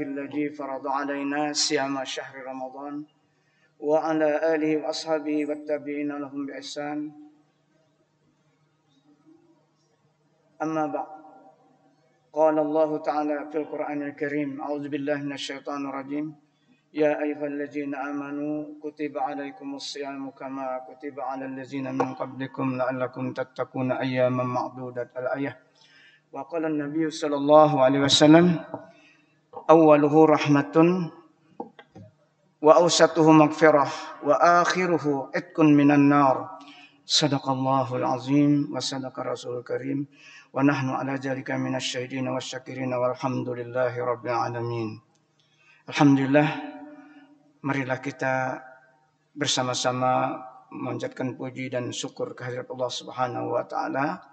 الذي فرض علينا صيام شهر رمضان وعلى آله وأصحابه والتابعين لهم بإحسان. أما بعد، قال الله تعالى في القرآن الكريم: أعوذ بالله من الشيطان الرجيم. يا أيها الذين آمنوا كتب عليكم الصيام كما كتب على الذين من قبلكم لعلكم تتقون أياما معدودة. الآية. وقال النبي صلى الله عليه وسلم: أوله رحمة وأوسطه مغفرة وآخره عتق من النار. صدق الله العظيم وصدق رسول الكريم ونحن على ذلك من الشاهدين والشاكرين والحمد لله رب العالمين. Alhamdulillah, marilah kita bersama-sama memanjatkan puji dan syukur kehadirat Allah Subhanahu wa taala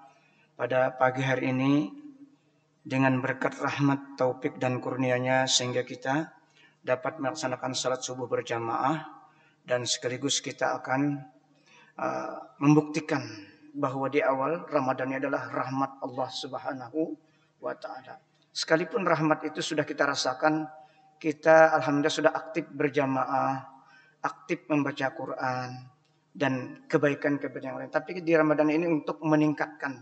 pada pagi hari ini dengan berkat rahmat, taufik dan kurnia-Nya sehingga kita dapat melaksanakan salat subuh berjamaah dan sekaligus kita akan membuktikan bahwa di awal Ramadan ini adalah rahmat Allah Subhanahu wa taala. Sekalipun rahmat itu sudah kita rasakan, kita alhamdulillah sudah aktif berjamaah, aktif membaca Quran dan kebaikan-kebaikan yang lain. Tapi di Ramadan ini untuk meningkatkan,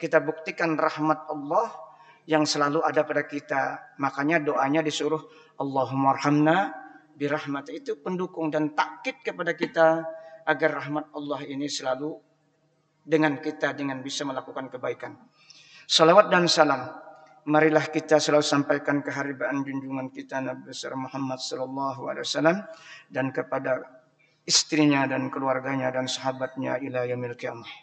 kita buktikan rahmat Allah yang selalu ada pada kita. Makanya doanya disuruh Allahumma arhamna birahmat. Itu pendukung dan takkid kepada kita agar rahmat Allah ini selalu dengan kita dengan bisa melakukan kebaikan. Salawat dan salam marilah kita selalu sampaikan keharibaan junjungan kita Nabi besar Muhammad sallallahu alaihi wasallam dan kepada istrinya dan keluarganya dan sahabatnya ila yaumil qiyamah.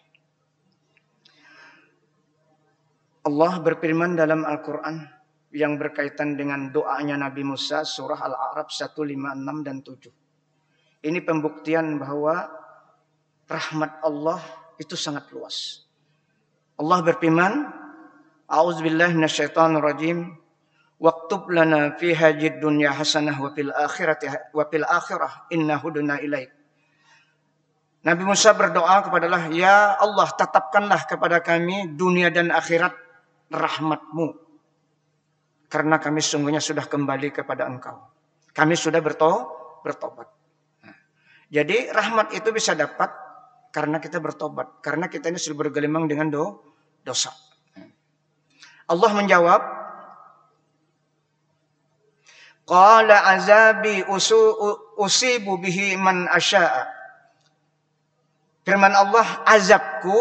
Allah berfirman dalam Al-Quran yang berkaitan dengan doanya Nabi Musa, surah Al-A'raf 156 dan 7. Ini pembuktian bahwa rahmat Allah itu sangat luas. Allah berfirman, A'udzubillahi minasyaitonirrajim. Waktub lana fi hadhid dunya hasanah wa fil akhirah inna huduna ilaik. Nabi Musa berdoa kepada Allah, ya Allah, tetapkanlah kepada kami dunia dan akhirat rahmat-Mu. Karena kami sungguhnya sudah kembali kepada Engkau. Kami sudah bertobat. Jadi rahmat itu bisa dapat karena kita bertobat. Karena kita ini sudah bergelimang dengan dosa. Allah menjawab, Qala azabi usibu bihi man asya'a. Firman Allah, azabku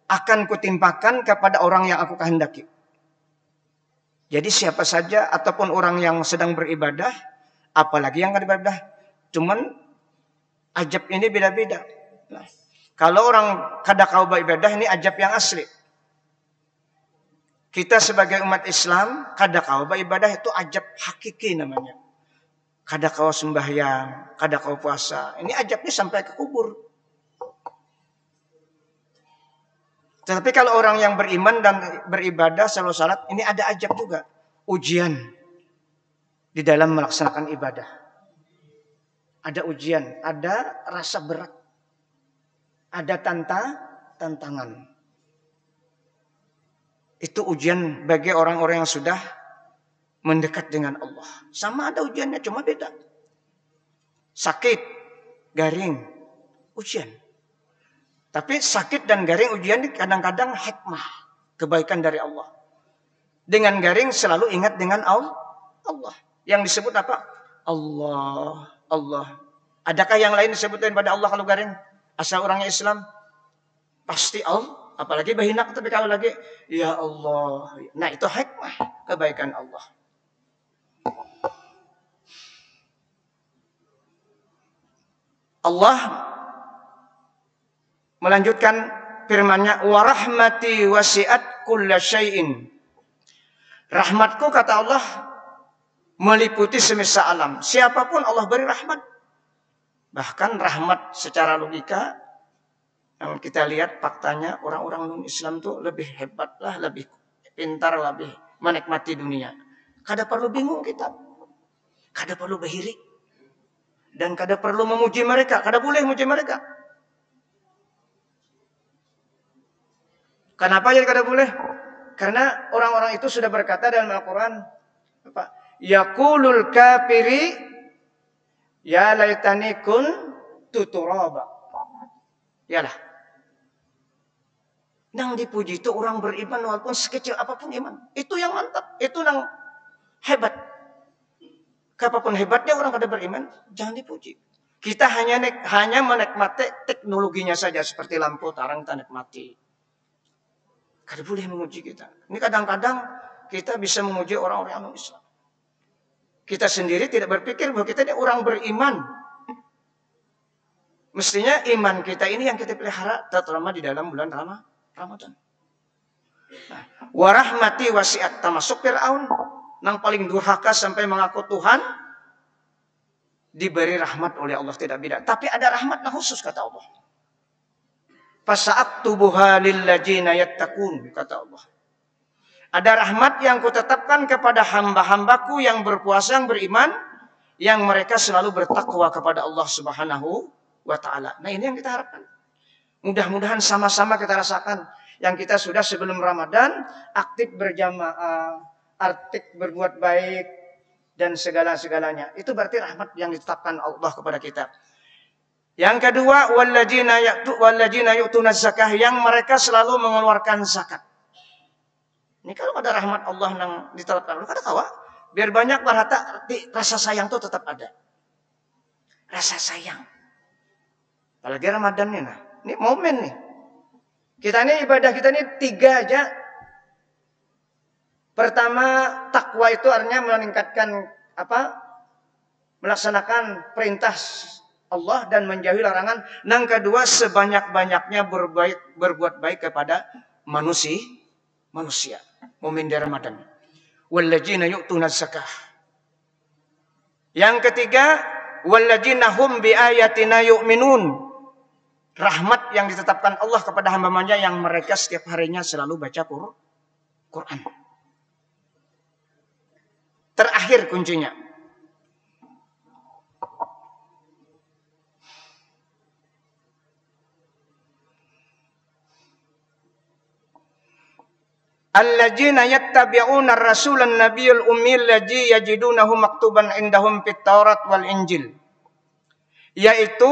akan kutimpakan kepada orang yang aku kehendaki. Jadi siapa saja ataupun orang yang sedang beribadah, apalagi yang tidak beribadah, cuman azab ini beda-beda. Nah, kalau orang kada kau beribadah, ini azab yang asli. Kita sebagai umat Islam, kada kau beribadah itu azab hakiki namanya. Kada kau sembahyang, kada kau puasa, ini azabnya sampai ke kubur. Tetapi kalau orang yang beriman dan beribadah selalu salat, ini ada azab juga. Ujian di dalam melaksanakan ibadah. Ada ujian, ada rasa berat. Ada tantangan. Itu ujian bagi orang-orang yang sudah mendekat dengan Allah. Sama ada ujiannya, cuma beda. Sakit, garing, ujian. Tapi sakit dan garing ujian kadang-kadang hikmah, kebaikan dari Allah. Dengan garing selalu ingat dengan Allah. Yang disebut apa? Allah. Adakah yang lain disebut daripada Allah kalau garing? Asal orangnya Islam, pasti Allah. Apalagi bahinak, tapi kalau lagi, ya Allah. Nah itu hikmah, kebaikan Allah. Allah melanjutkan firman-Nya, wa rahmati wasi'at kulla syai'in. Rahmatku, kata Allah, meliputi semesta alam. Siapapun Allah beri rahmat. Bahkan rahmat secara logika, yang kita lihat faktanya orang-orang non-Islam tuh lebih hebat lah, lebih pintar, lebih menikmati dunia. Kada perlu bingung kita. Kada perlu berhiri. Dan kada perlu memuji mereka. Kada boleh memuji mereka. Kenapa jadi kada boleh? Karena orang-orang itu sudah berkata dalam Al-Quran, apa? Yaqulul kafiri ya laitani kuntu turaba. Yalah. Nang dipuji itu orang beriman walaupun sekecil apapun iman. Itu yang mantap, itu yang hebat. Apapun hebatnya orang pada beriman, jangan dipuji. Kita hanya menikmati teknologinya saja seperti lampu tarang kita nikmati. Kada boleh memuji kita. Ini kadang-kadang kita bisa memuji orang-orang yang Islam. Kita sendiri tidak berpikir bahwa kita ini orang beriman. Mestinya iman kita ini yang kita pelihara terutama di dalam bulan Ramadan. Nah, warahmati wasiat termasuk Fir'aun yang paling durhaka sampai mengaku Tuhan diberi rahmat oleh Allah tidak beda. Tapi ada rahmat yang khusus kata Allah. Fasa'aktubuha lilladzina yattaqun kata Allah. Ada rahmat yang kutetapkan kepada hamba-hambaku yang berpuasa, yang beriman, yang mereka selalu bertakwa kepada Allah Subhanahu wa Ta'ala. Nah, ini yang kita harapkan. Mudah-mudahan sama-sama kita rasakan. Yang kita sudah sebelum Ramadan aktif berjamaah, aktif berbuat baik, dan segala-segalanya. Itu berarti rahmat yang ditetapkan Allah kepada kita. Yang kedua, walladzina yu'tuna zakah, yang mereka selalu mengeluarkan zakat. Ini kalau ada rahmat Allah yang ditetapkan, kada tahu, biar banyak berharta, rasa sayang itu tetap ada. Rasa sayang. Apalagi Ramadan nih, nah. Ini momen nih. Kita ini ibadah kita ini 3 aja. Pertama, takwa itu artinya meningkatkan melaksanakan perintah Allah dan menjauhi larangan. Yang kedua, sebanyak-banyaknya berbuat baik kepada manusia. Momen di Ramadan. Walladzina yu'tuna zakah. Yang ketiga, walladzina hum biayatina yu'minun. Rahmat yang ditetapkan Allah kepada hamba-hambanya yang mereka setiap harinya selalu baca Quran. Terakhir kuncinya. Alladzina yattabi'una ar-rasulan nabiyul ummiyal ladzi yajidunahu maktuban indahum fit Taurat wal Injil. Yaitu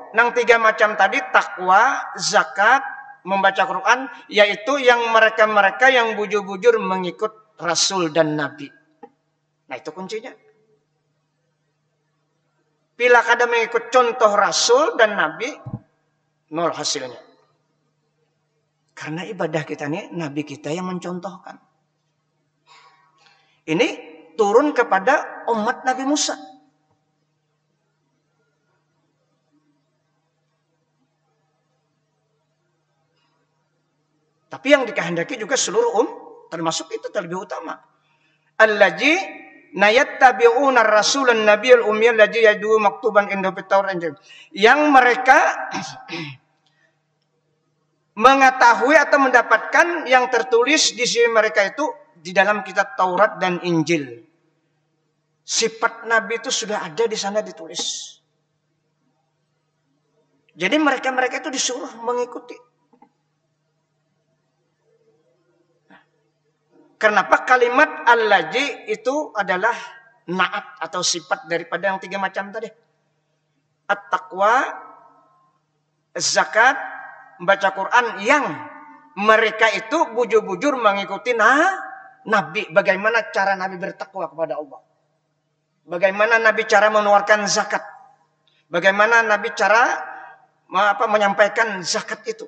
nang 3 macam tadi, takwa, zakat, membaca Quran, yaitu yang mereka-mereka yang bujur-bujur mengikut Rasul dan Nabi. Nah, itu kuncinya. Bila kada mengikut contoh Rasul dan Nabi, nol hasilnya. Karena ibadah kita ini, Nabi kita yang mencontohkan. Ini turun kepada umat Nabi Musa. Tapi yang dikehendaki juga seluruh termasuk itu terlebih utama. Allazi nayattabi'una ar-rasulan nabiyul ummiyal ladzi yadu maktuban indahu fit Taurat. Yang mereka mengetahui atau mendapatkan yang tertulis di sisi mereka itu di dalam kitab Taurat dan Injil. Sifat Nabi itu sudah ada di sana ditulis. Jadi mereka-mereka itu disuruh mengikuti. Kenapa kalimat al-laji itu adalah naat atau sifat daripada yang 3 macam tadi. At-taqwa, zakat, membaca Quran, yang mereka itu bujur-bujur mengikuti Nabi. Bagaimana cara Nabi bertakwa kepada Allah. Bagaimana Nabi cara mengeluarkan zakat. Bagaimana Nabi cara menyampaikan zakat itu.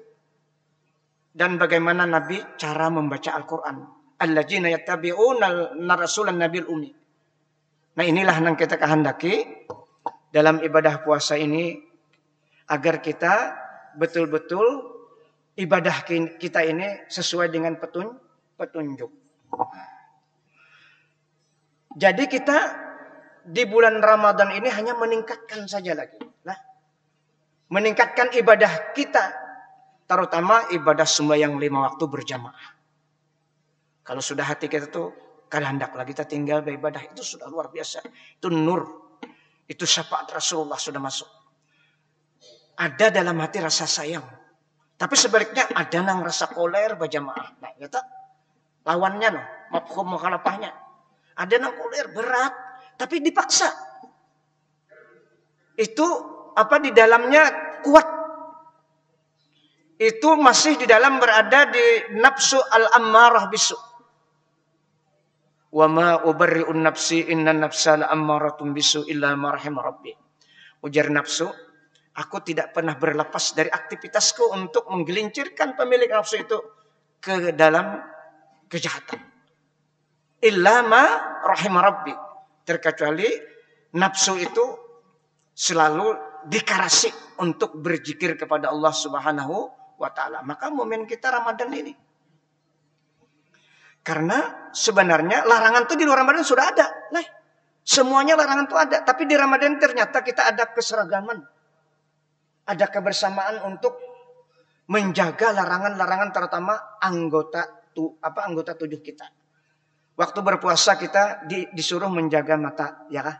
Dan bagaimana Nabi cara membaca Al-Quran. Alladzina yattabi'una ar-rasulan nabiyul ummi. Nah, inilah yang kita kehendaki dalam ibadah puasa ini agar kita betul-betul ibadah kita ini sesuai dengan petunjuk. Jadi kita di bulan Ramadan ini hanya meningkatkan saja lagi. Nah, meningkatkan ibadah kita, terutama ibadah sembahyang 5 waktu berjamaah. Kalau sudah hati kita tuh kehendak lagi kita tinggal beribadah, itu sudah luar biasa. Itu nur. Itu syafaat Rasulullah sudah masuk. Ada dalam hati rasa sayang. Tapi sebaliknya ada nang rasa koler berjamaah. Nah, kita lawannya mafhum mukhalafahnya. Ada yang kuliah berat, tapi dipaksa. Itu di dalamnya kuat. Itu masih di dalam berada di nafsu al-ammarah bisu. Wa ma ubarri'un nafsi inna nafsa la'ammaratun bisu illa ma rahim rabbi. Ujar nafsu, aku tidak pernah berlepas dari aktivitasku untuk menggelincirkan pemilik nafsu itu ke dalam kejahatan. Illa ma rahim rabbi. Terkecuali nafsu itu selalu dikarasi untuk berzikir kepada Allah Subhanahu wa taala. Maka momen kita Ramadan ini. Karena sebenarnya larangan itu di luar Ramadan sudah ada. Nah, semuanya larangan itu ada, tapi di Ramadan ternyata kita ada keseragaman. Ada kebersamaan untuk menjaga larangan-larangan terutama anggota tubuh kita. Waktu berpuasa kita disuruh menjaga mata, ya kan?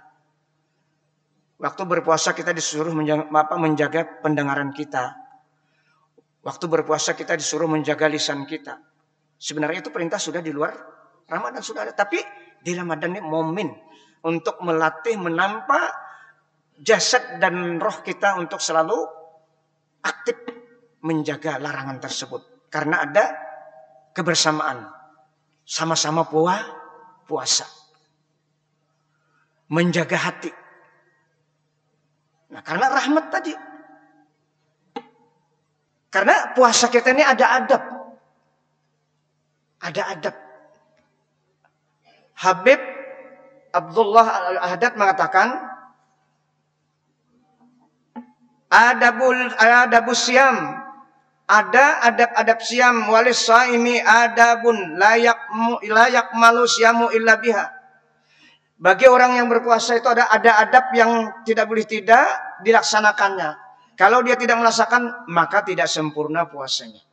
Waktu berpuasa kita disuruh menjaga pendengaran kita. Waktu berpuasa kita disuruh menjaga lisan kita. Sebenarnya itu perintah sudah di luar Ramadan sudah ada. Tapi di Ramadan ini momen untuk melatih menampa jasad dan roh kita untuk selalu aktif menjaga larangan tersebut. Karena ada kebersamaan. Sama-sama puasa. Menjaga hati. Nah, karena rahmat tadi. Karena puasa kita ini ada adab. Ada adab. Habib Abdullah Al-Haddad mengatakan, adabus siam. Ada adab-adab siam walis saimi adabun layak malu siamu illa biha. Bagi orang yang berpuasa itu ada adab yang tidak boleh tidak dilaksanakannya. Kalau dia tidak melaksanakan, maka tidak sempurna puasanya.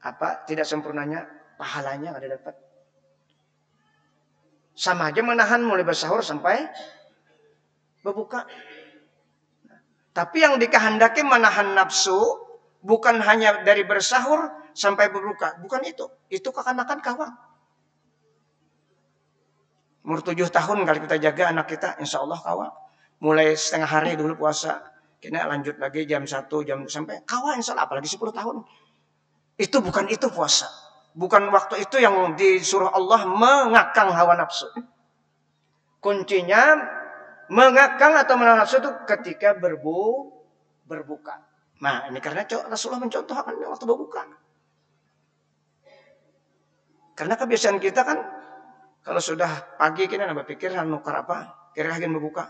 Apa tidak sempurnanya? Pahalanya ada dapat. Sama aja menahan mulai bersahur sampai berbuka. Tapi yang dikehendaki menahan nafsu bukan hanya dari bersahur sampai berbuka. Bukan itu. Itu kekanakan kawan. Umur 7 tahun kali kita jaga anak kita, insya Allah kawan. Mulai setengah hari dulu puasa. Kita lanjut lagi jam 1, jam sampai kawan insya Allah. Apalagi 10 tahun. Itu bukan itu puasa. Bukan waktu itu yang disuruh Allah mengakang hawa nafsu. Kuncinya mengakang atau menahan nafsu itu ketika berbuka. Nah ini karena Rasulullah mencontohkan waktu berbuka. Karena kebiasaan kita kan kalau sudah pagi kita nambah pikiran nukar apa, kira lagi berbuka.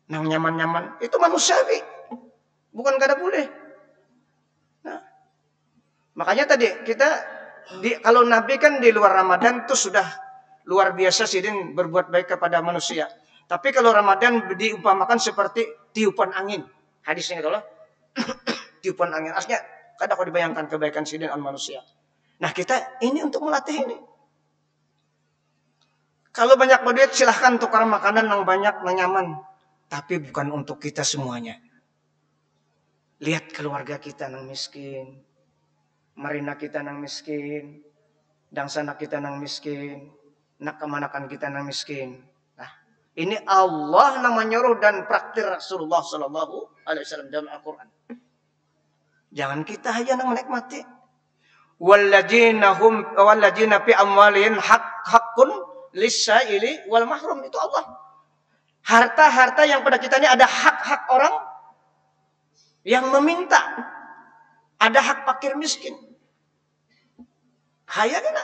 Nah nyaman-nyaman itu manusiawi, bukan kada boleh. Nah, makanya tadi kita kalau Nabi kan di luar Ramadan itu sudah luar biasa sih berbuat baik kepada manusia. Tapi kalau Ramadan diumpamakan seperti tiupan angin. Hadisnya itulah tiupan angin. Aslinya kadang kalau dibayangkan kebaikan sidin on manusia. Nah kita ini untuk melatih ini. Kalau banyak duit silahkan tukar makanan yang banyak, yang nyaman. Tapi bukan untuk kita semuanya. Lihat keluarga kita yang miskin. Marina kita yang miskin. Dangsana kita yang miskin. Nak kemanakan kita yang miskin. Nah, ini Allah yang menyuruh dan praktir Rasulullah Sallallahu Alaihi Wasallam dalam Al-Quran. Jangan kita hanya yang menikmati. Walladzina fi amwalihim haqqun lis-sa'ili wal mahrum, itu Allah. Harta-harta yang pada kita ini ada hak-hak orang yang meminta. Ada hak fakir miskin. Bahaya kan?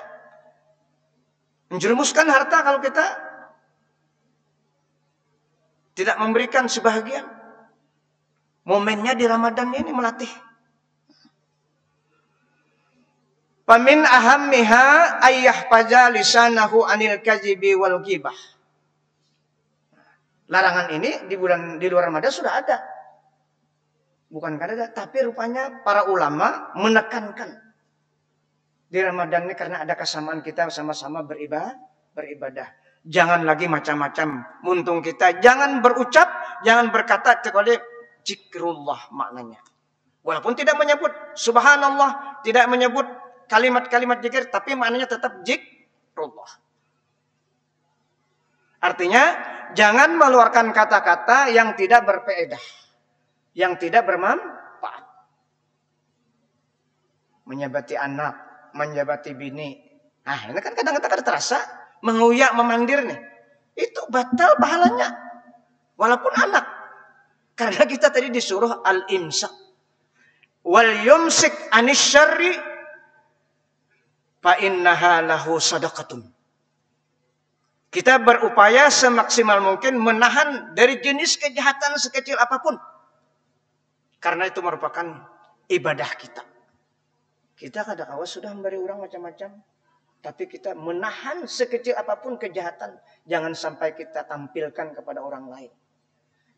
Menjerumuskan harta kalau kita tidak memberikan sebahagian. Momennya di Ramadan ini melatih. Famin ahammiha ayyahfaza lisanahu anil kadzibi wal ghibah. Larangan ini di luar Ramadan sudah ada. Bukan kada ada, tapi rupanya para ulama menekankan di Ramadan ini karena ada kesamaan kita sama-sama beribadah. Jangan lagi macam-macam muntung kita. Jangan berucap, jangan berkata kecuali zikrullah maknanya. Walaupun tidak menyebut subhanallah, tidak menyebut kalimat-kalimat zikir, tapi maknanya tetap zikrullah. Artinya, jangan mengeluarkan kata-kata yang tidak berfaedah, yang tidak bermanfaat. Menyabati anak, menyabati bini. Nah, ini kan kadang-kadang terasa menguyak, memandir nih. Itu batal pahalanya. Walaupun anak. Karena kita tadi disuruh al-imsak. Wal yumsik anis syarri fa innaha lahu sadaqatun. Kita berupaya semaksimal mungkin menahan dari jenis kejahatan sekecil apapun. Karena itu merupakan ibadah kita. Kita kadang-kadang sudah memberi orang macam-macam. Tapi kita menahan sekecil apapun kejahatan. Jangan sampai kita tampilkan kepada orang lain.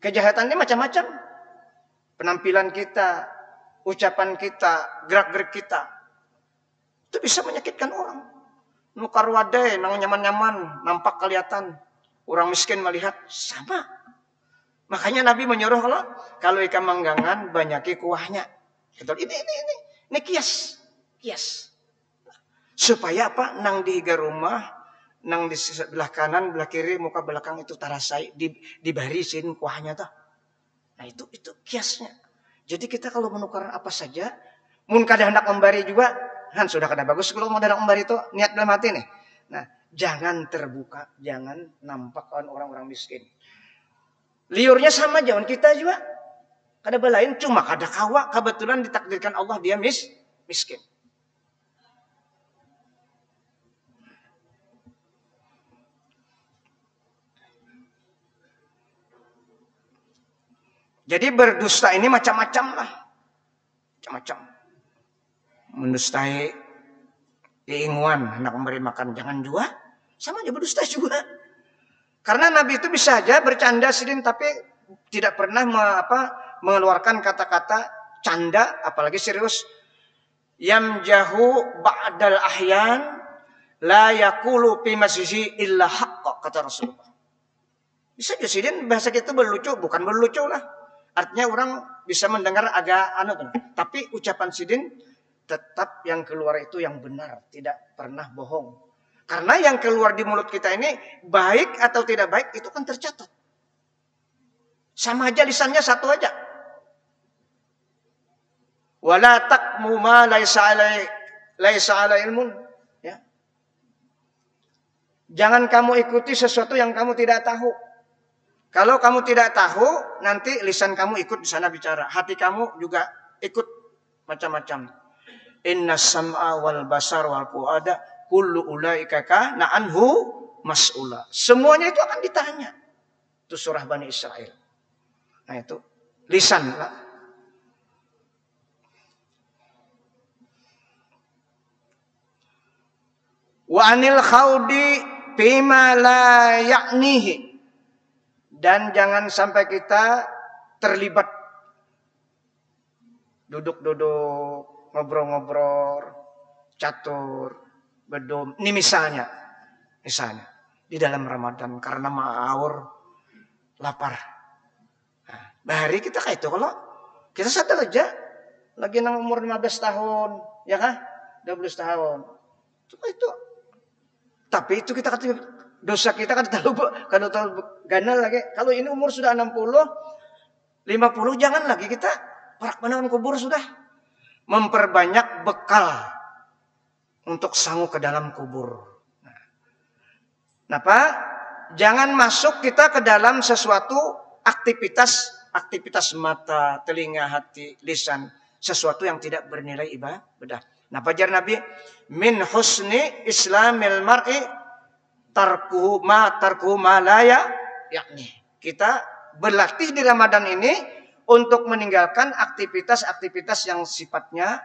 Kejahatannya macam-macam. Penampilan kita, ucapan kita, gerak-gerik kita. Itu bisa menyakitkan orang. Nukar wadai, nang nyaman-nyaman, nampak kelihatan. Orang miskin melihat, sama. Makanya Nabi menyuruh kalau ikan manggangan, banyaki kuahnya. Ini kias. Supaya apa? Nang di higa rumah, nang di sebelah kanan, belah kiri, muka belakang itu tarasai, dibarisin kuahnya tuh. Nah itu kiasnya. Jadi kita kalau menukar apa saja, mun kada hendak membari juga, kan sudah kada bagus kalau mau hendak membari itu niat dalam hati nih. Nah, jangan terbuka, jangan nampak orang-orang miskin. Liurnya sama jangan kita juga. Kada belain cuma kada kawa, kebetulan ditakdirkan Allah dia miskin. Jadi berdusta ini macam-macam lah. Macam-macam. Mendustai keingguan, hendak memberi makan. Jangan juga. Sama aja berdusta juga. Karena Nabi itu bisa aja bercanda sidin, tapi tidak pernah mengeluarkan kata-kata canda, apalagi serius. Yamjahu ba'dal ahyan, la yakulu fi masjidi illa haqqa, kata Rasulullah. Bisa aja sidin, bahasa kita berlucu, bukan berlucu lah. Artinya orang bisa mendengar agak tapi ucapan sidin tetap yang keluar itu yang benar, tidak pernah bohong. Karena yang keluar di mulut kita ini baik atau tidak baik itu kan tercatat. Sama aja lisannya satu aja. Wala taqmu ma laisa ala ilmun, ya. Jangan kamu ikuti sesuatu yang kamu tidak tahu. Kalau kamu tidak tahu, nanti lisan kamu ikut di sana bicara. Hati kamu juga ikut macam-macam. Inna sam'a wal basar wal fu'ada kullu ulaika kana anhu mas'ula. Semuanya itu akan ditanya. Itu surah Bani Israel. Nah itu lisan. Wa anil khawdi bima la ya'nihi. Dan jangan sampai kita terlibat duduk-duduk, ngobrol-ngobrol, catur, bedom. Ini misalnya di dalam Ramadan karena maur, lapar. Nah, bahari kita kayak itu kalau kita sadar aja lagi nang umur 15 tahun, ya kan? 12 tahun. Itu. Tapi itu kita dosa kita kan terlalu ganal lagi. Kalau ini umur sudah 60, 50, jangan lagi kita parak menawan kubur sudah. Memperbanyak bekal untuk sanggup ke dalam kubur. Nah, jangan masuk kita ke dalam sesuatu aktivitas mata, telinga, hati, lisan, sesuatu yang tidak bernilai ibadah. Nah, pajar Nabi, min husni islamil mar'i tarkuhu ma la yakni. Kita berlatih di Ramadan ini untuk meninggalkan aktivitas-aktivitas yang sifatnya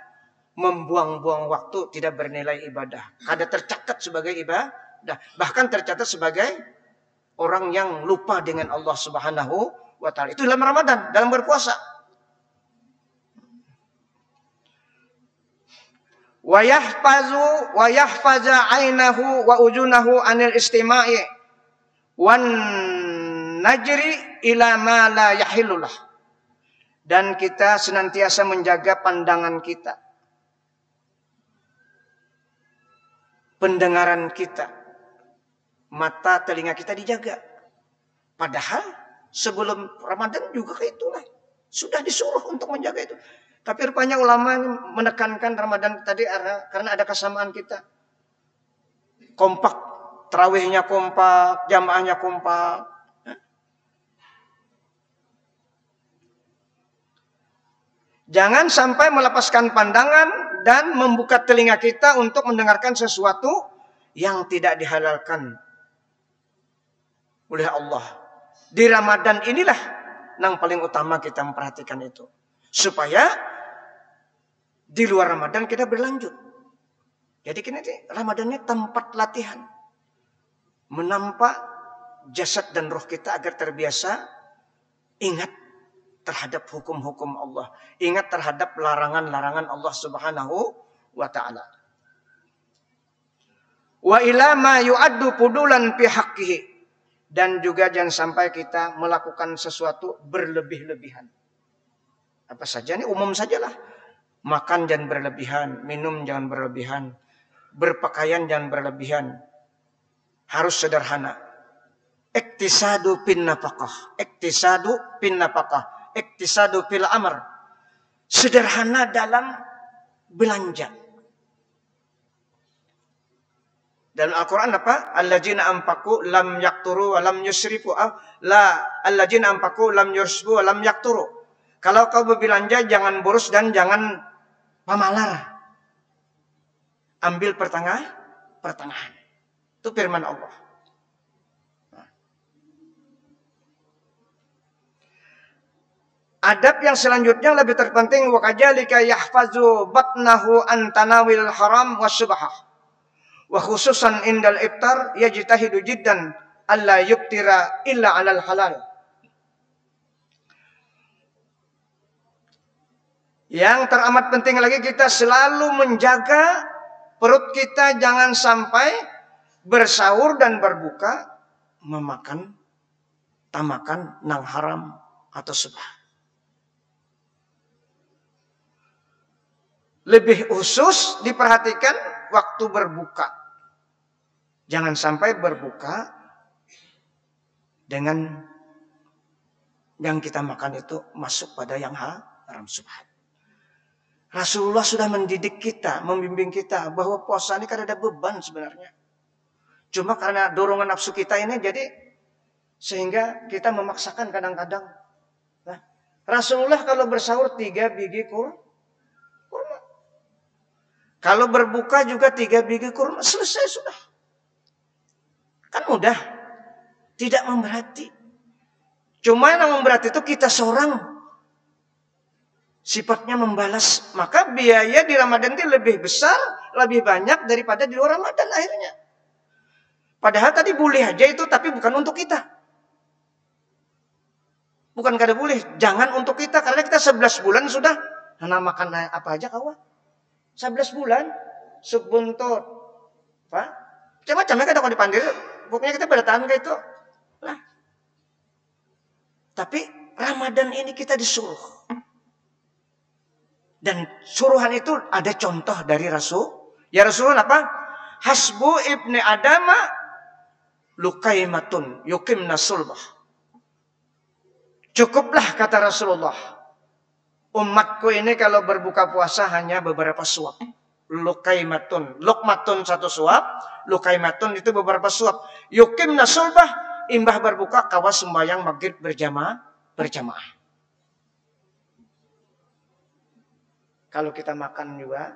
membuang-buang waktu, tidak bernilai ibadah. Kada tercatat sebagai ibadah, bahkan tercatat sebagai orang yang lupa dengan Allah Subhanahu wa taala. Itu dalam Ramadan, dalam berpuasa. Wa yahfaza ainahu wa ujunahu anil istima'i wan najri ila ma la yahillulah. Dan kita senantiasa menjaga pandangan kita, pendengaran kita, Mata telinga kita dijaga. Padahal sebelum Ramadan juga kayak itulah. Sudah disuruh untuk menjaga itu. Tapi rupanya ulama menekankan Ramadan tadi karena ada kesamaan kita. Kompak, tarawihnya kompak, jamaahnya kompak. Jangan sampai melepaskan pandangan dan membuka telinga kita untuk mendengarkan sesuatu yang tidak dihalalkan oleh Allah. Di Ramadan inilah yang paling utama kita memperhatikan itu. Supaya di luar Ramadan kita berlanjut. Jadi kini Ramadan ini tempat latihan. Menampak jasad dan roh kita agar terbiasa ingat terhadap hukum-hukum Allah. Ingat terhadap larangan-larangan Allah Subhanahu wa ta'ala. Wa ila ma yu'addu pudulan fi haqqihi. Dan juga jangan sampai kita melakukan sesuatu berlebih-lebihan. Apa saja ini umum sajalah. Makan jangan berlebihan, minum jangan berlebihan, berpakaian jangan berlebihan. Harus sederhana. Iktisadu bin nafaqah. Iktisadu bin nafaqah. Iktisadu fil amr. Sederhana dalam belanja. Dalam Al-Quran apa? Alladzina anfaqu lam yaqturu wa lam yusrifu. Alladzina anfaqu lam yusrifu wa lam yaqturu. Kalau kau berbelanja jangan boros dan jangan pamalar. Ambil pertengahan. Itu firman Allah. Adab yang selanjutnya lebih terpenting, wa kajalika yahfazu batnahu an tanawil haram wasyubhah. Wa khususan indal iftar yajtahidu jiddan alla yuftira illa 'alal halal. Yang teramat penting lagi, kita selalu menjaga perut kita jangan sampai bersahur dan berbuka tamakan nang haram atau subah. Lebih khusus diperhatikan waktu berbuka. Jangan sampai berbuka dengan yang kita makan itu masuk pada yang haram subhat. Rasulullah sudah mendidik kita, membimbing kita bahwa puasa ini kan ada beban sebenarnya. Cuma karena dorongan nafsu kita ini jadi sehingga kita memaksakan kadang-kadang. Nah, Rasulullah kalau bersahur 3 biji kurma. Kalau berbuka juga 3 biji kurma, selesai sudah. Kan mudah. Tidak memberati. Cuma yang memberati itu kita seorang. Sifatnya membalas. Maka biaya di Ramadan itu lebih besar, lebih banyak daripada di luar Ramadan akhirnya. Padahal tadi boleh aja itu, tapi bukan untuk kita. Bukan kada boleh. Jangan untuk kita. Karena kita 11 bulan sudah. Nah, makan apa aja kawan. 11 bulan, sup buntut, apa? Macam-macam kan kalau dipanggil, pokoknya kita bertahan kayak itu. Nah, tapi Ramadan ini kita disuruh. Dan suruhan itu ada contoh dari Rasul. Ya Rasulullah apa? Hasbu ibni Adama lukaimatun yukimna sulbah. Cukuplah kata Rasulullah. Umatku ini kalau berbuka puasa hanya beberapa suap. Lukaimatun. Lukmatun 1 suap. Lukaimatun itu beberapa suap. Yukimna sulbah. Imbah berbuka kawas sembahyang maghrib berjamaah. Kalau kita makan juga.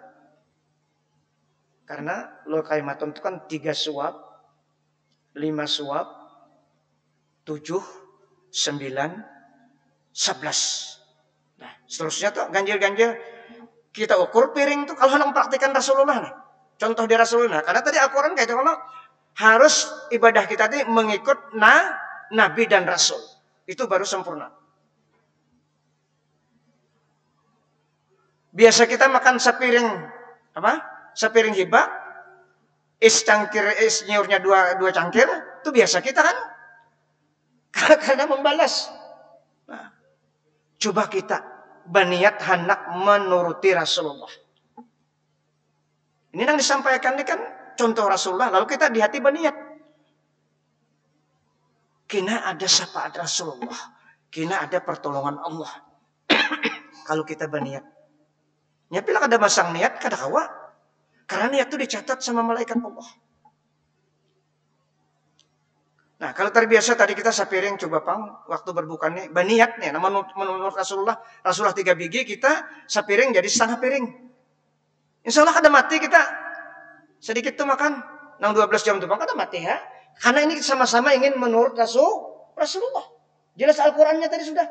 Karena lukaimatun itu kan 3 suap. 5 suap. 7. 9. 11. Nah, seterusnya tuh ganjil-ganjil kita ukur piring tuh kalau mempraktikkan Rasulullah. Nah. Contoh di Rasulullah. Karena tadi Al-Quran kayak itu kalau harus ibadah kita tadi mengikut Nabi dan Rasul. Itu baru sempurna. Biasa kita makan sepiring sepiring hibah, nyiurnya dua cangkir, itu biasa kita kan? Karena membalas. Nah, coba kita berniat hendak menuruti Rasulullah. Ini yang disampaikan ini kan contoh Rasulullah. Lalu kita di hati berniat. kena ada syafaat Rasulullah, kena ada pertolongan Allah. Kalau kita berniat. Nyapilah kada masang niat, kada kawa. Karena niat itu dicatat sama malaikat Allah. Nah, kalau terbiasa tadi kita sapiring coba pang waktu berbuka nih, berniat nih, menurut Rasulullah 3 biji kita sapiring jadi setengah piring. Insya Allah kada mati kita. Sedikit tuh makan, 12 jam tuh bang kada mati ya. Karena ini sama-sama ingin menurut Rasulullah. Jelas Al-Qur'annya tadi sudah.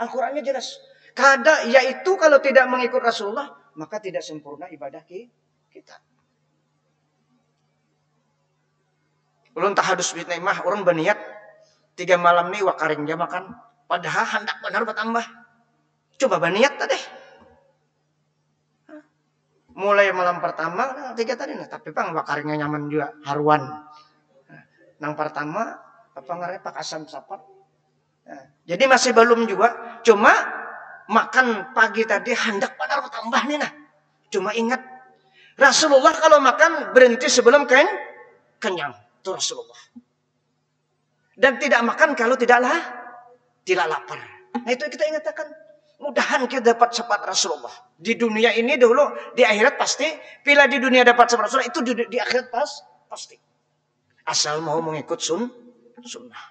Al-Qur'annya jelas. Kada, yaitu kalau tidak mengikut Rasulullah, maka tidak sempurna ibadah kita. Ulun tahadus bit mah orang berniat 3 malam nih wakaring dia makan. Padahal hendak benar bertambah. Coba berniat tadi. Mulai malam pertama 3 tadi nah, tapi bang wakaringnya nyaman juga haruan. Nang pertama apa ngaranna pak asam sapat. Nah, jadi masih belum juga. Cuma makan pagi tadi hendak benar bertambah nih nah. Cuma ingat Rasulullah kalau makan berhenti sebelum kenyang. Itu Rasulullah. Dan tidak makan kalau tidak lapar. Nah itu kita ingatkan. Mudahan kita dapat syafaat Rasulullah. Di dunia ini dulu, di akhirat pasti. Bila di dunia dapat syafaat Rasulullah, itu di akhirat pasti. Asal mau mengikut sunnah.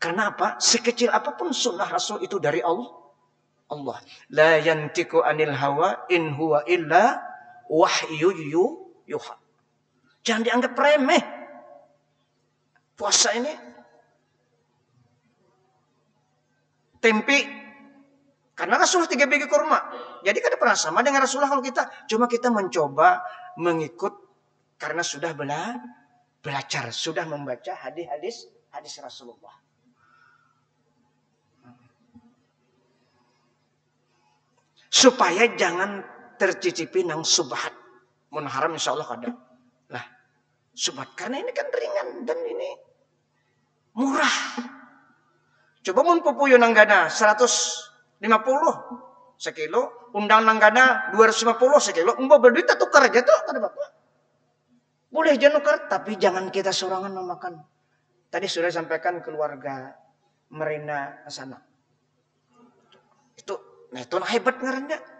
Karena apa? Sekecil apapun sunnah Rasul itu dari Allah. La yantiku anil hawa in huwa illa wahyu yuha. Jangan dianggap remeh. Puasa ini tempe karena Rasulullah 3 biji kurma. Jadi kada pernah sama dengan Rasulullah kalau kita. Cuma kita mencoba mengikut karena sudah belajar, sudah membaca hadis Rasulullah. Supaya jangan tercicipi nang subhat. Mun haram insyaallah kada. Lah, subhat karena ini kan ringan dan ini murah. Coba mun pupuyo nang gana 150 sekilo, undang nang gana 250 sekilo, umbo berduit tukar aja tuh kada apa-apa. Boleh aja nukar, tapi jangan kita sorangan memakan. Tadi sudah sampaikan keluarga Merina sana. Itu hebat ngarannya.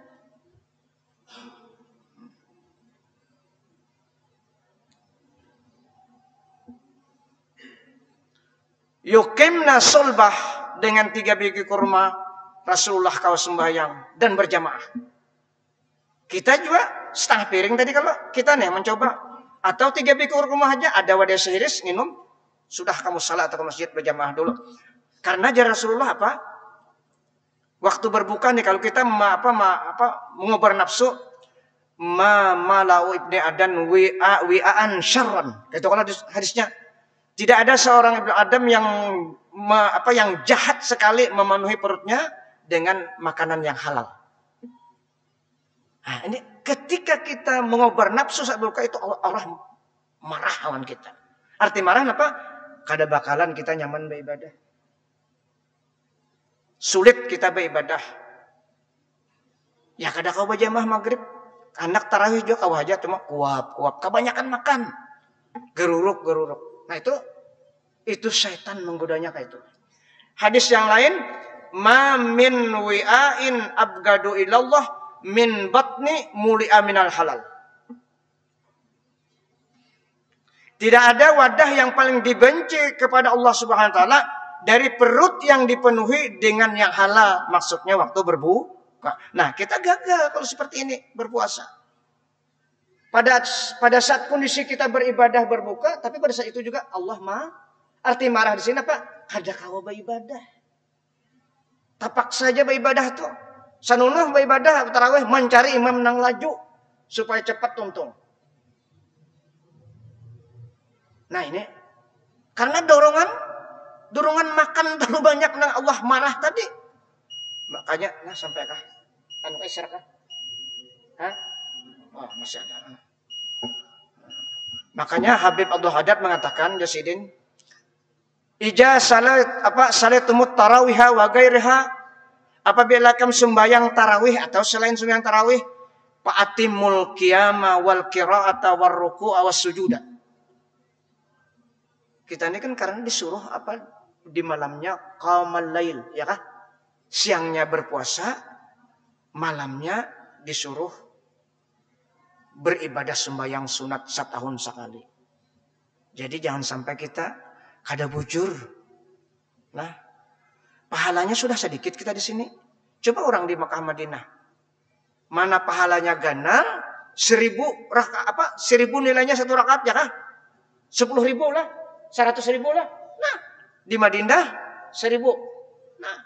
Yukimna sulbah dengan 3 biji kurma Rasulullah kau sembahyang dan berjamaah. Kita juga setengah piring tadi kalau kita nih mencoba atau 3 biji kurma aja ada wadah sehiris minum sudah kamu salat atau ke masjid berjamaah dulu. Karena ajar Rasulullah apa? Waktu berbuka nih kalau kita mengobar nafsu malau ibni adan wi'aan syarran. Itu kalau hadisnya tidak ada seorang ibnu Adam yang jahat sekali memenuhi perutnya dengan makanan yang halal. Nah, ini ketika kita mengobar nafsu saat berbuka itu Allah marah lawan kita. Arti marah apa? Kada bakalan kita nyaman beribadah. Sulit kita beribadah. Ya kada kau berjamaah maghrib. Anak tarawih juga kau aja cuma kuap. Kebanyakan makan. Geruruk. Nah itu syaitan menggodanya kayak itu. Hadis yang lain, ma min wi'ain abgadu ilallah min batni muli'a minal halal. Tidak ada wadah yang paling dibenci kepada Allah Subhanahu wa taala dari perut yang dipenuhi dengan yang halal. Maksudnya waktu berbuka. Nah, kita gagal kalau seperti ini berpuasa. Pada saat kondisi kita beribadah berbuka, tapi pada saat itu juga Allah arti marah di sini apa? Kada kawa beribadah. Tapak saja beribadah tuh. Sanunuh beribadah tarawih mencari imam nang laju supaya cepat tuntung. Nah ini karena dorongan makan terlalu banyak nang Allah marah tadi. Makanya sampai kah? Anu isyarat kah? Hah? Oh, masih ada. Makanya Habib Abdul Haddad mengatakan Jasidin, ija salatumut tarawiha wa gairiha, apabila kamu sembahyang tarawih atau selain sembahyang tarawih, fa'atimul qiyama wal qira'ata war ruku'a was sujuda. Kita ini kan karena disuruh di malamnya qamal lail, ya kah? Siangnya berpuasa, malamnya disuruh beribadah sembahyang sunat setahun sekali. Jadi jangan sampai kita kada bujur. Nah, pahalanya sudah sedikit kita di sini. Coba orang di Makkah Madinah. Mana pahalanya ganal, 1000 rakaat 1000 nilainya satu rakaat ya kah? 10.000 lah, 100.000 lah. Nah, di Madinah 1000. Nah,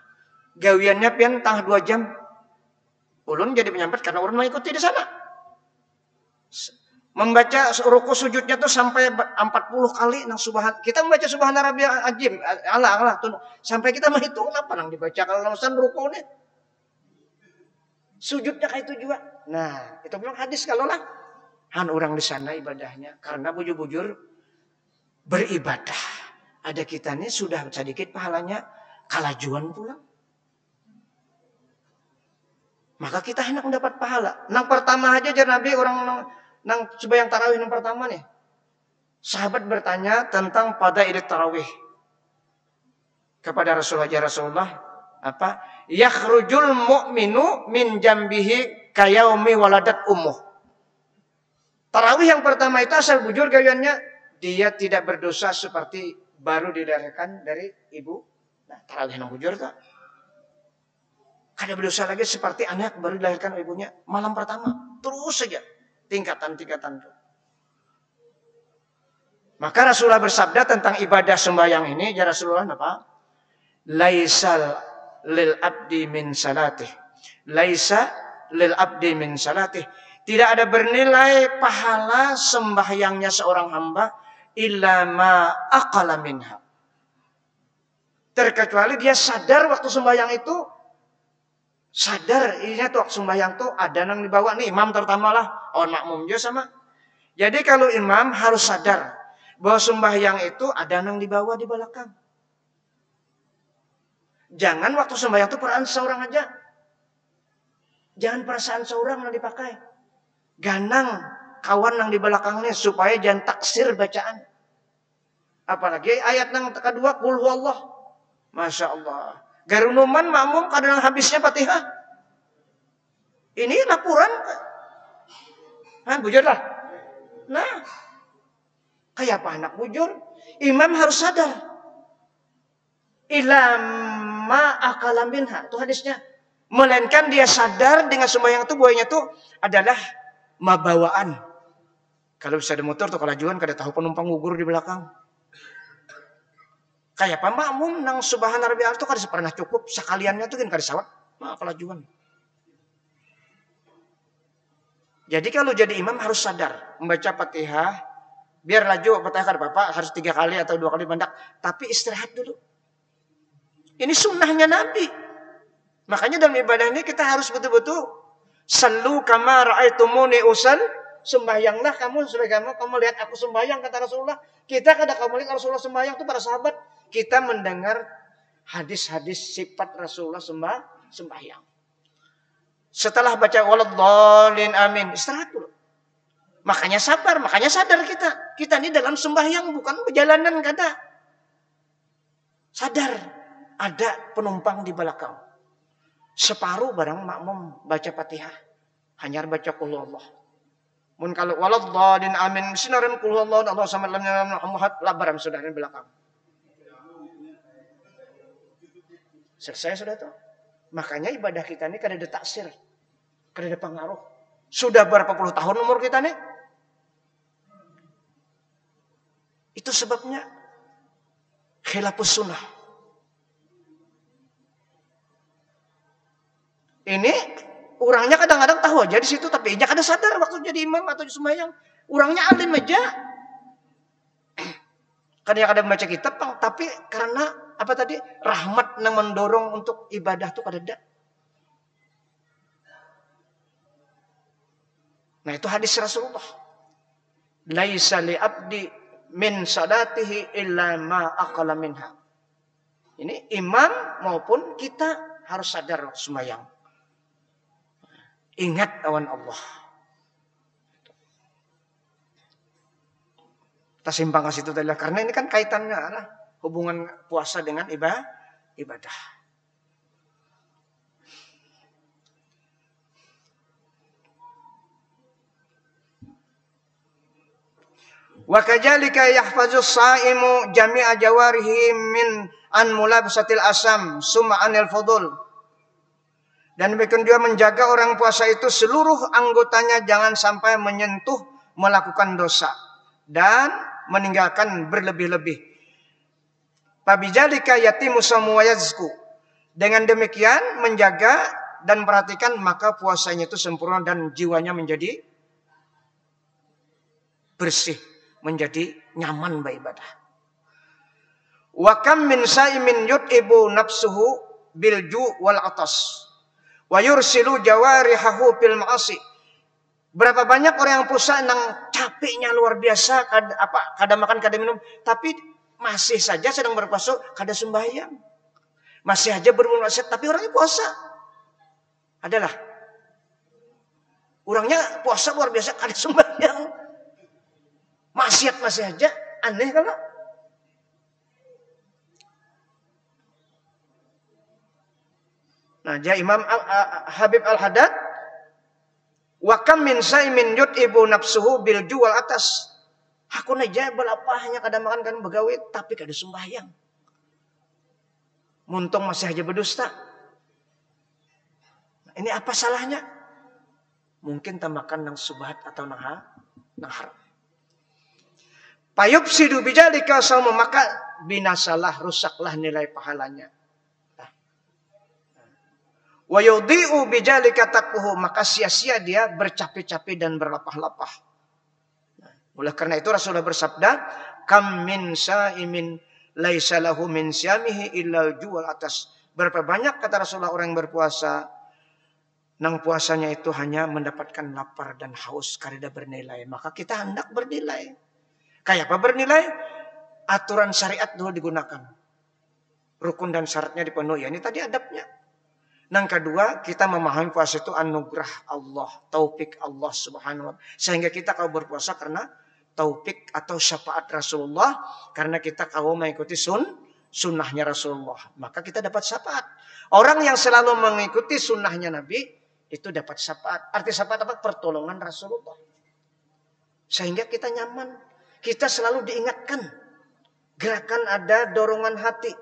gawiannya pian tangah 2 jam. Ulun jadi penyambat karena ulun mengikuti di sana. Membaca ruku sujudnya tuh sampai 40 kali nang subhan. Kita membaca subhana rabbiyal azim. Allah sampai kita menghitung apa nang dibaca kalau langsung ruku nih. Sujudnya kayak itu juga. Nah, itu memang hadis kalau lah han orang di sana ibadahnya karena bujur-bujur beribadah. Ada kita nih sudah sedikit pahalanya kalajuan pula. Maka kita hendak mendapat pahala. Nang pertama aja jar Nabi orang nang sembahyang tarawih yang pertama nih. Sahabat bertanya tentang pada ibadah tarawih. Kepada Rasulullah, ya Rasulullah, apa? Yakhrujul mu'minu min jambihi kayaumi waladat ummuh. Tarawih yang pertama itu asal bujur gawiannya dia tidak berdosa seperti baru dilahirkan dari ibu. Nah, tarawih yang bujur tuh. Kada berdosa lagi seperti anak baru dilahirkan ibunya malam pertama. Terus saja. Tingkatan-tingkatan itu. Maka Rasulullah bersabda tentang ibadah sembahyang ini, ya Rasulullah apa? Laisal lil abdi min salatih. Laisa lil abdi min salatih. Tidak ada bernilai pahala sembahyangnya seorang hamba illa ma aqala minha. Terkecuali dia sadar waktu sembahyang itu. Sadar, ini tuh waktu sembahyang tuh ada nang dibawa nih imam terutama lah, orang makmum juga sama. Jadi kalau imam harus sadar bahwa sembahyang itu ada nang dibawa di belakang. Jangan waktu sembahyang tuh perasaan seorang aja. Jangan perasaan seorang yang dipakai. Ganang kawan nang di belakangnya supaya jangan taksir bacaan. Apalagi ayat nang kedua qul huwallah. Masya Allah. Garunuman makmum kadang habisnya Fatihah. Ini laporan. Bujur lah. Nah, kayak apa anak bujur? Imam harus sadar. Ilama akala minha. Itu hadisnya. Melainkan dia sadar dengan sembahyang itu buahnya itu adalah mabawaan. Kalau bisa ada motor tuh kalajuan kada tahu penumpang gugur di belakang. Kayak apa makmum nang subhana rabbiyal itu kada pernah cukup sekaliannya tuh kan kada sawat. Nah, kalajuan. Jadi kalau jadi imam harus sadar membaca Fatihah, biar laju Fatihah kada apa-apa, harus 3 kali atau 2 kali bandak, tapi istirahat dulu. Ini sunnahnya Nabi. Makanya dalam ibadah ini kita harus betul-betul sallu kama ra'aitumuni usal, sembahyanglah kamu sebagaimana kamu lihat aku sembahyang kata Rasulullah. Kita kada kamu lihat Rasulullah sembahyang itu para sahabat, kita mendengar hadis-hadis sifat Rasulullah sembahyang. Setelah baca waladhdallin amin, istirahat dulu. Makanya sabar, makanya sadar kita. Kita ini dalam sembahyang bukan perjalanan kada. Sadar, ada penumpang di belakang. Separuh barang makmum baca Fatihah, hanya baca qul huwallah. Mun kalau waladhdallin amin, sinaran qul huwallahu Allah samad lam yalid Muhammad labaran sudah di belakang. Selesai sudah tuh. Makanya ibadah kita ini kada ada taksir, kada ada pengaruh. Sudah berapa puluh tahun umur kita nih? Itu sebabnya khilafus sunnah. Ini orangnya kadang-kadang tahu aja di situ, tapi dia kada sadar waktu jadi imam atau sembahyang. Orangnya alim aja. Kadang-kadang baca kitab, tapi karena apa tadi rahmat yang mendorong untuk ibadah tuh kada ada. Nah itu hadis Rasulullah. Laisa li abdi min salatihi illa ma aqala minha. Ini imam maupun kita harus sadar sembahyang. Ingat awan Allah. Kita simpang ke situ tadi karena ini kan kaitannya lah hubungan puasa dengan ibadah. Wa kadzalika yahfazus shaimu jami'a jawarihi min an mulabsatil asam summa anil fudul. Dan demikian juga menjaga orang puasa itu seluruh anggotanya jangan sampai menyentuh melakukan dosa dan meninggalkan berlebih-lebih. Fabidzalika yatimu samu wa yazku. Dengan demikian menjaga dan perhatikan maka puasanya itu sempurna dan jiwanya menjadi bersih, menjadi nyaman beribadah. Wa kam min saimin yut'ibu nafsuhu bil ju' wal atas wa yursilu jawarihahu fil ma'asi. Berapa banyak orang yang puasa yang capeknya luar biasa, kada makan kada minum, tapi masih saja sedang berpuasa kada sembahyang. Masih aja bermaksiat tapi orangnya puasa. Adalah orangnya puasa luar biasa kada sembahyang. Maksiat masih aja, aneh kalau. Nah, jadi Imam Habib Al-Haddad, wa kam min saimin yut'ibu nafsuhu bil juwal atas. Aku aja balapahnya kada makan kan begawe tapi kada sembahyang. Muntung masih aja berdusta. Nah, ini apa salahnya? Mungkin tamakan nang subhat atau nang haram. Payubsidu bidzalika sama maka binasalah, rusaklah nilai pahalanya. Wa yudhi'u bidzalika taqwahu maka sia-sia dia bercapi-capi dan berlapah-lapah. Oleh karena itu Rasulullah bersabda, kam min saimin laisa lahu min siyamihi illal juwal atas. Berapa banyak kata Rasulullah orang yang berpuasa nang puasanya itu hanya mendapatkan lapar dan haus karena bernilai. Maka kita hendak bernilai. Kayak apa bernilai? Aturan syariat dulu digunakan. Rukun dan syaratnya dipenuhi. Ini tadi adabnya. Yang kedua, kita memahami puasa itu anugerah Allah, taufik Allah Subhanahu wa ta'ala. Sehingga kita kalau berpuasa karena taufik atau syafaat Rasulullah, karena kita kalau mengikuti sunnahnya Rasulullah, maka kita dapat syafaat. Orang yang selalu mengikuti sunnahnya Nabi itu dapat syafaat. Arti syafaat apa? Pertolongan Rasulullah. Sehingga kita nyaman. Kita selalu diingatkan. Gerakan ada dorongan hati.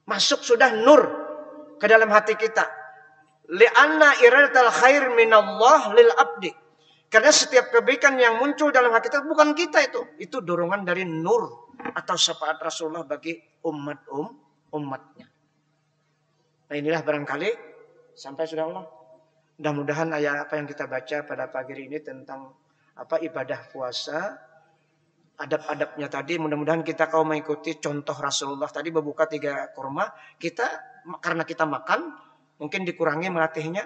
Masuk sudah nur ke dalam hati kita. Li'anna iradatul khair minallah lil abdi. Karena setiap kebaikan yang muncul dalam hati kita bukan kita itu. Itu dorongan dari nur atau syafaat Rasulullah bagi umatnya. Nah inilah barangkali sampai sudah Allah. Mudah-mudahan ayat apa yang kita baca pada pagi ini tentang ibadah puasa, adab-adabnya tadi, mudah-mudahan kita kalau mengikuti contoh Rasulullah tadi berbuka 3 kurma, kita karena kita makan mungkin dikurangi melatihnya.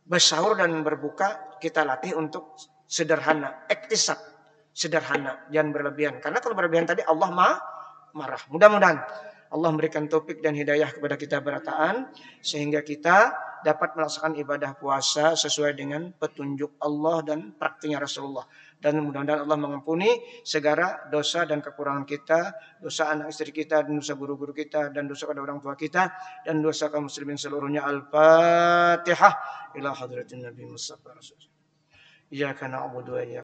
Bersahur dan berbuka kita latih untuk sederhana, iktisab, sederhana, jangan berlebihan. Karena kalau berlebihan tadi Allah marah. Mudah-mudahan Allah memberikan taufik dan hidayah kepada kita berataan sehingga kita dapat melaksanakan ibadah puasa sesuai dengan petunjuk Allah dan praktiknya Rasulullah. Dan mudah-mudahan Allah mengampuni segala dosa dan kekurangan kita, dosa anak istri kita, dan dosa guru-guru kita, dan dosa kepada orang tua kita, dan dosa kaum muslimin seluruhnya. Al-Fatihah ila hadratin Nabi Mustafa Rasulullah. Iyyaka na'budu wa iyyaka